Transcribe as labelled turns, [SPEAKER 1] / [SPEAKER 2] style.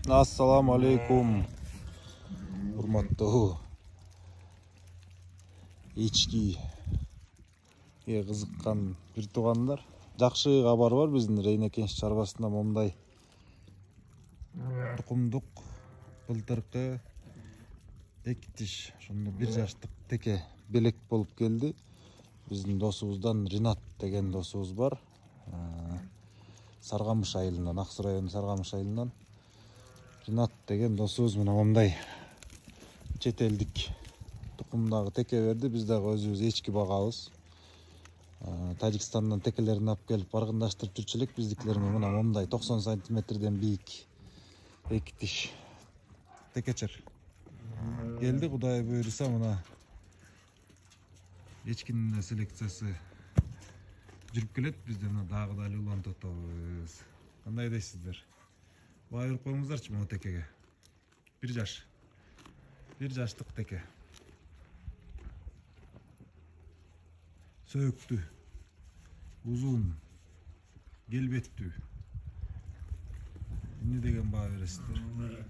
[SPEAKER 1] Assalamu alaikum. Урматтуу ички кызыккан бир туугандар. Жакшы кабар бар биздин Рейнекенч чарбасында момундай тукумдук былтыркы 2 тиш, ошондо 1 жаштык теке белек болуп келди. Биздин досубуздан Ринат деген досубуз бар. Саргамыш айылынан, Ак Суу району Саргамыш айылынан Ринат деген досубуз мына момундай чет элдик тукумдагы теке берди. Биз дагы өзүбүз эчки багабыз. Тажикстандан текелерин алып келип баргындаштырып жүрчү элек. Биздикилерге мына момундай 90 сантиметрден бийик 2 тиш текечер келди. Кудай буйруса мына эчкинин селекциясы жүрүп келет. Бизде мына дагы да улантабыз. Кандай дейсиздер? Бай уруп коюңуздарчы могу текеге. 1 жаштык теке. Сөйүктүү, узун, келбеттүү. Эмне деген баа бересиздер?